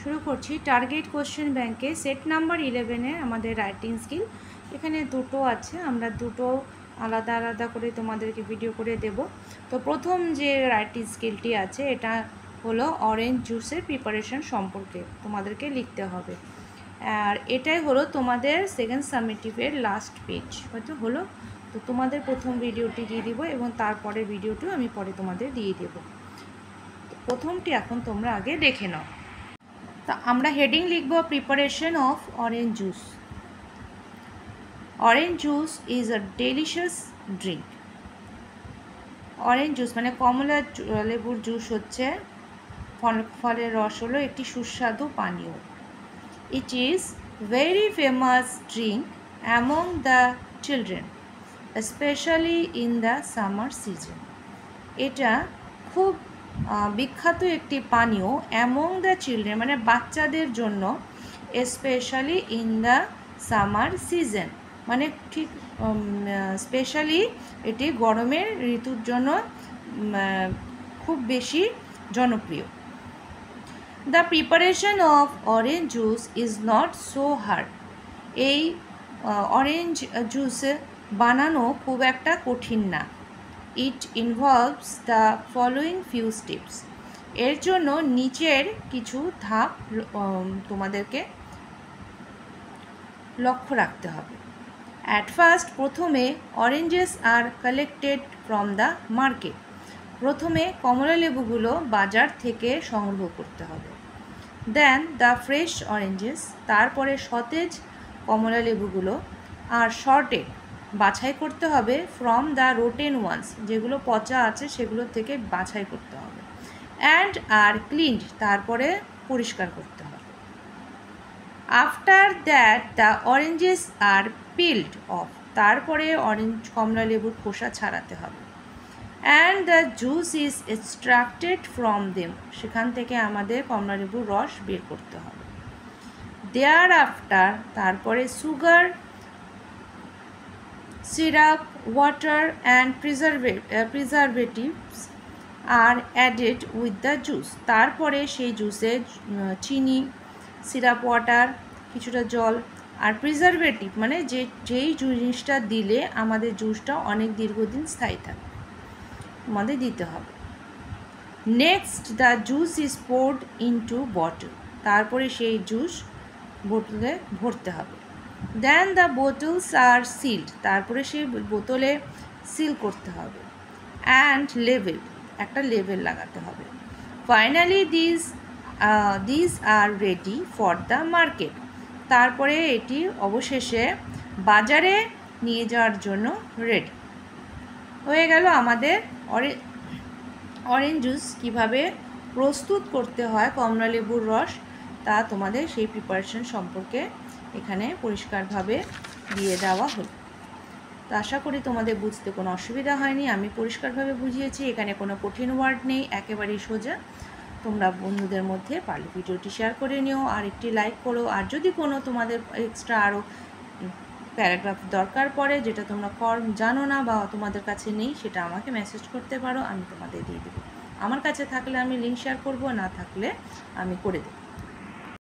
শুরু করছি target question ব্যাংকে সেট নাম্বার 11-এ আমাদের রাইটিং স্কিল। এখানে দুটো আছে, আমরা দুটো আলাদা আলাদা করে তোমাদেরকে ভিডিও করে দেব। তো প্রথম যে রাইটিং স্কিলটি আছে এটা হলো অরেঞ্জ জুসের প্রিপারেশন সম্পর্কে তোমাদেরকে লিখতে হবে। আর এটাই হলো তোমাদের সেকেন্ড সামেটিভের লাস্ট পেজ হয়তো হলো। তো তোমাদের প্রথম ভিডিওটি দিয়ে দিব এবং তারপরে ভিডিওটিও আমি পরে তোমাদের দিয়ে দেব। প্রথমটি এখন তোমরা আগে দেখে নাও। তা আমরা হেডিং লিখব preparation of orange juice. Orange juice is a delicious drink. Orange juice মানে কমলা লেবুর জুস হচ্ছে, ফলের রস হলো একটি সুস্বাদু পানীয়। It is very famous drink among the children specially in the summer season. এটা খুব বিখ্যাত একটি পানীয় অ্যামং দ্য চিলড্রেন মানে বাচ্চাদের জন্য, specially in the summer season মানে ঠিক স্পেশালি এটি গরমের ঋতুর জন্য খুব বেশি জনপ্রিয়। The preparation of orange juice is not so hard. এই অরেঞ্জ জুস বানানো খুব একটা কঠিন না। ইট involves the following few steps. এর জন্য নিচের কিছু ধাপ তোমাদেরকে লক্ষ্য রাখতে হবে। অ্যাট ফার্স্ট প্রথমে oranges are collected from the market. প্রথমে কমলা লেবুগুলো বাজার থেকে সংগ্রহ করতে হবে। দেন দ্য ফ্রেশ অরেঞ্জেস, তারপরে সতেজ কমলা লেবুগুলো আর শর্টেড বাছাই করতে হবে ফ্রম দ্য রোটেন ওয়ান্স, যেগুলো পচা আছে সেগুলো থেকে বাছাই করতে হবে। অ্যান্ড আর ক্লিনড, তারপরে পরিষ্কার করতে হবে। After that the oranges are peeled off, তারপরে কমলা লেবুর খোসা ছাড়াতে হবে। And the juice is extracted from them, সেখান থেকে আমাদের কমলা লেবুর রস বের করতে হবে। দেয়ার আফটার, তারপরে sugar, syrup, water and preservatives are added with the juice. তারপরে সেই জুসে চিনি, সিরাপ, ওয়াটার, কিছুটা জল আর প্রিজারভেটিভ মানে যেই জিনিসটা দিলে আমাদের জুসটা অনেক দীর্ঘদিন স্থায়ী থাকে আমাদের দিতে হবে। Next the juice is poured into bottle, তারপরে সেই জুস বোতলে ভরতে হবে। দেন দ্য বোটলস আর সিল্ড, তারপরে সেই বোতলে সিল করতে হবে। অ্যান্ড লেবেল, একটা লেবেল লাগাতে হবে। Finally this are ready for the market, তারপরে এটি অবশেষে বাজারে নিয়ে যাওয়ার জন্য রেডি হয়ে গেল। আমাদের অরেঞ্জ জুস কীভাবে প্রস্তুত করতে হয় কমলা লেবুর রস, তা তোমাদের সেই প্রিপারেশন সম্পর্কে এখানে পরিষ্কারভাবে দিয়ে দেওয়া হলো। তো আশা করি তোমাদের বুঝতে কোনো অসুবিধা হয়নি, আমি পরিষ্কারভাবে বুঝিয়েছি, এখানে কোনো কঠিন ওয়ার্ড নেই, একেবারেই সোজা। তোমরা বন্ধুদের মধ্যে পারলে ভিডিওটি শেয়ার করে নিও আর একটি লাইক করো। আর যদি কোনো তোমাদের এক্সট্রা আরও প্যারাগ্রাফ দরকার পড়ে যেটা তোমরা জানো না বা তোমাদের কাছে নেই, সেটা আমাকে মেসেজ করতে পারো, আমি তোমাদের দিয়ে দেবো। আমার কাছে থাকলে আমি লিঙ্ক শেয়ার করব, না থাকলে আমি করে দেবো।